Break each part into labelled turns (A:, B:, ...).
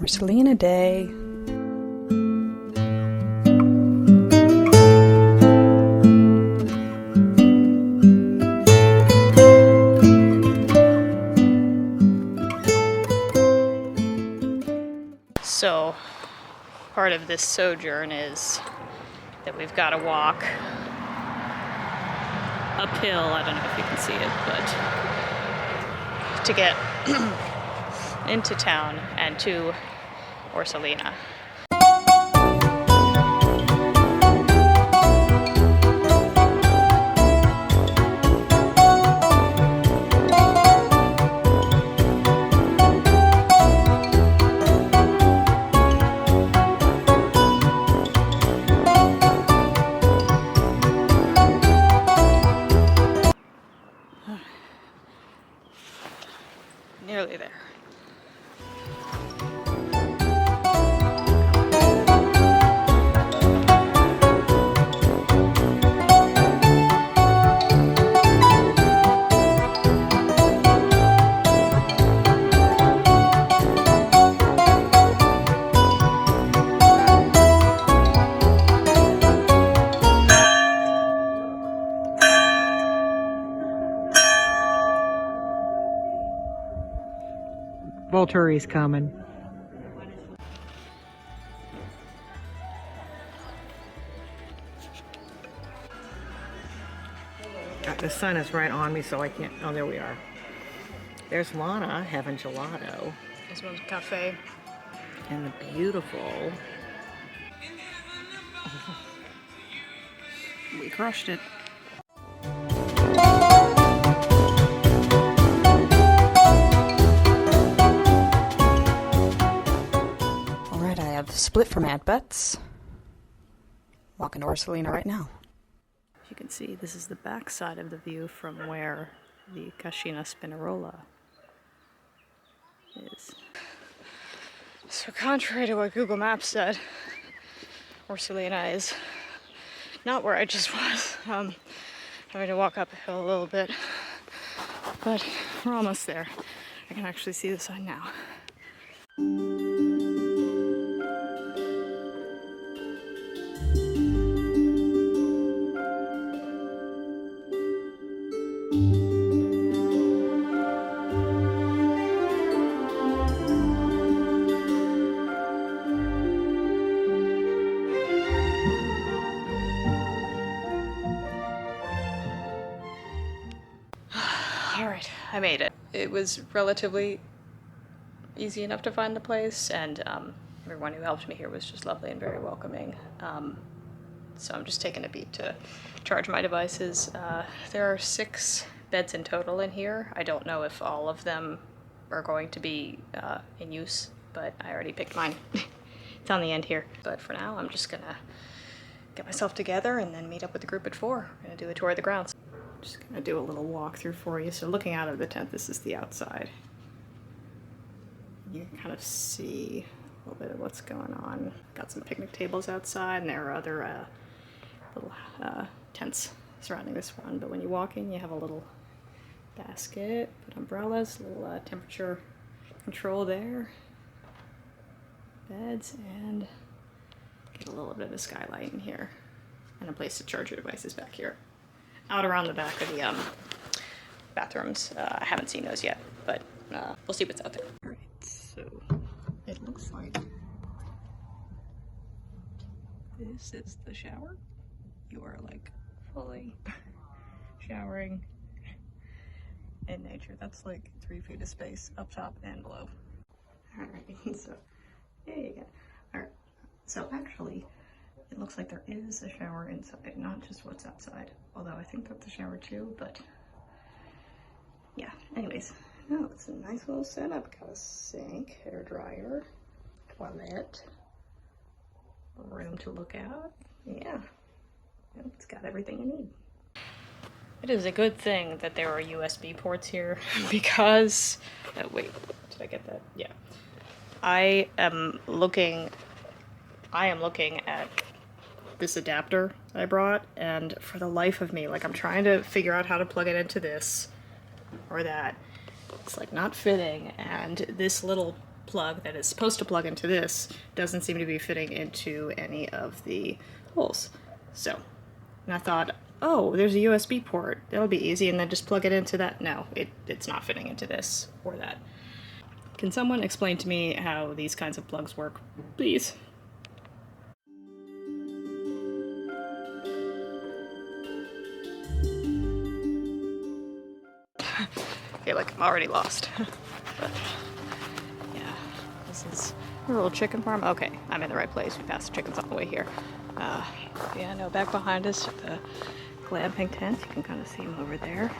A: Orsolina Day. So, part of this sojourn is that we've got to walk uphill. I don't know if you can see it, but to get into town and to Orsolina. Nearly there.
B: Volturi's coming. The sun is right on me, so I can't. Oh, there we are. There's Lana having gelato.
A: This one's cafe.
B: And the beautiful.
A: We crushed it. Alright, I have split from Ad Bets. Walking to Orsolina right now. As you can see, this is the back side of the view from where the Cascina Spinerola is. So contrary to what Google Maps said, Orsolina is not where I just was. Having to walk up a hill a little bit, but we're almost there. I can actually see the sign now. Alright, I made it. It was relatively easy enough to find the place, and everyone who helped me here was just lovely and very welcoming. So I'm just taking a beat to charge my devices. There are 6 beds in total in here. I don't know if all of them are going to be in use, but I already picked mine. It's on the end here. But for now, I'm just gonna get myself together and then meet up with the group at 4. We're gonna do a tour of the grounds. Just gonna do a little walkthrough for you. So looking out of the tent, this is the outside. You can kind of see a little bit of what's going on. Got some picnic tables outside, and there are other little tents surrounding this one. But when you walk in, you have a little basket, put umbrellas, a little temperature control there, beds, and get a little bit of a skylight in here, and a place to charge your devices back here. Out around the back of the bathrooms. I haven't seen those yet, but we'll see what's out there. Alright, so it looks like this is the shower. You are like fully showering in nature. That's like 3 feet of space up top and below. Alright, so there you go. Alright, so actually, it looks like there is a shower inside, not just what's outside. Although I think that's a shower too, but yeah. Anyways, no, it's a nice little setup. Got a sink, hair dryer, toilet, room to look out. Yeah, it's got everything you need. It is a good thing that there are USB ports here because, oh wait, did I get that? Yeah. I am looking at this adapter that I brought, and for the life of me, like, I'm trying to figure out how to plug it into this or that. It's like not fitting, and this little plug that is supposed to plug into this doesn't seem to be fitting into any of the holes. So, and I thought, oh, there's a USB port. That'll be easy, and then just plug it into that. No, it's not fitting into this or that. Can someone explain to me how these kinds of plugs work, please? I feel like I'm already lost. But yeah, this is a little chicken farm. Okay, I'm in the right place. We passed the chickens on the way here. Yeah, no, back behind us, the glamping tent. You can kind of see them over there.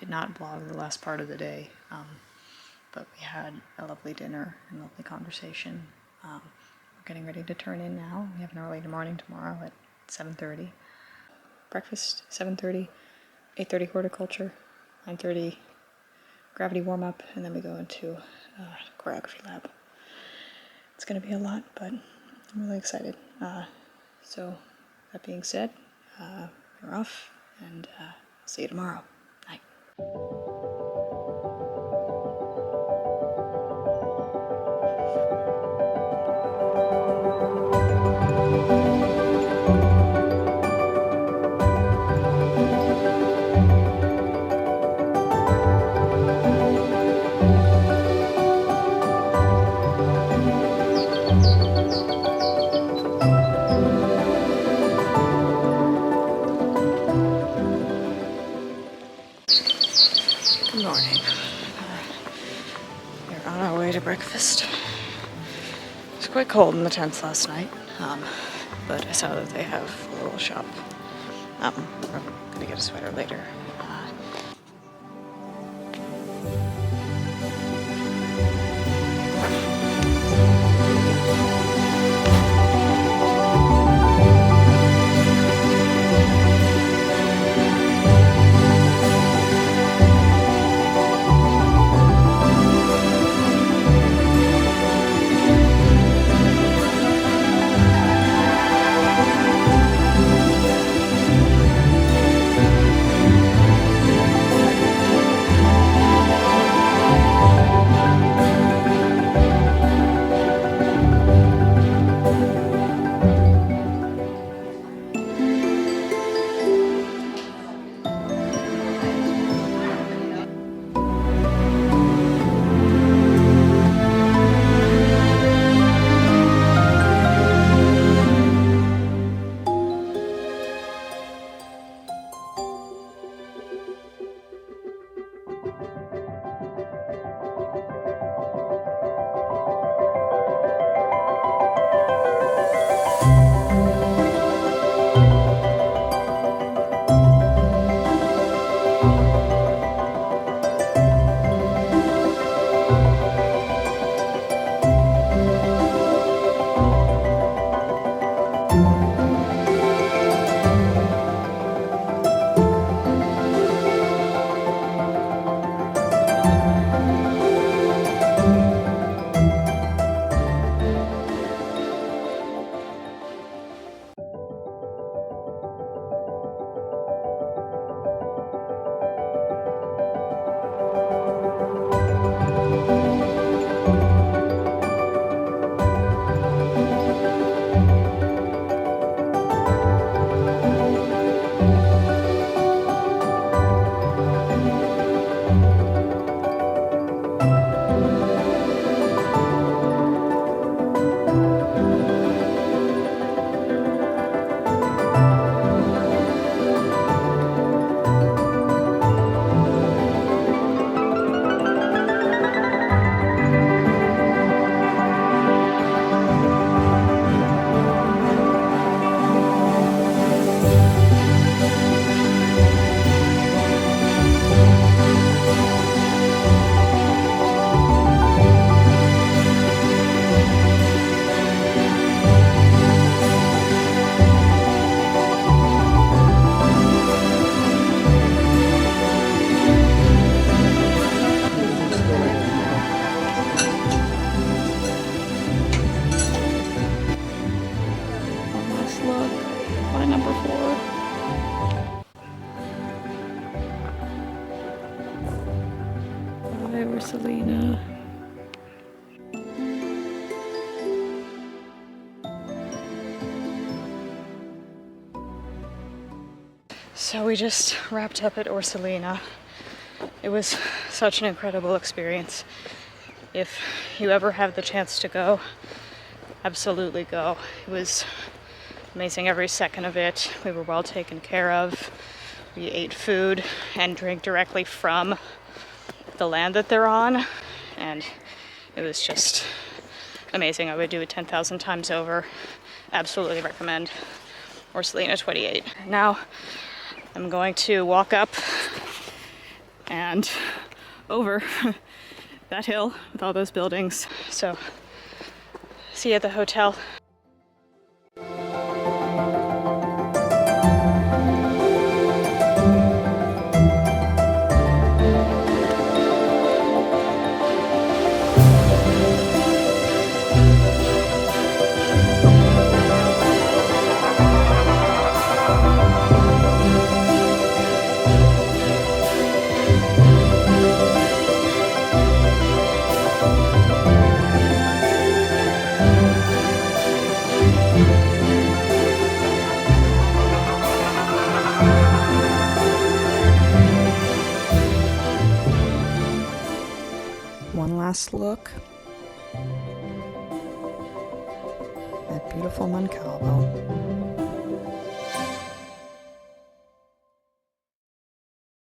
A: Not vlog the last part of the day, but we had a lovely dinner and lovely conversation. We're getting ready to turn in now. We have an early morning tomorrow at 7:30. Breakfast 7:30, 8:30 horticulture, 9:30 gravity warm-up, and then we go into choreography lab. It's going to be a lot, but I'm really excited. So that being said, we're off, and I'll see you tomorrow. Night. Good morning. We're on our way to breakfast. It was quite cold in the tents last night, but I saw that they have a little shop. I'm gonna get a sweater later. So we just wrapped up at Orsolina. It was such an incredible experience. If you ever have the chance to go, absolutely go. It was amazing every second of it. We were well taken care of. We ate food and drank directly from the land that they're on, and it was just amazing. I would do it 10,000 times over. Absolutely recommend Orsolina28. Now I'm going to walk up and over that hill with all those buildings. So see you at the hotel. One last look at beautiful Moncalvo.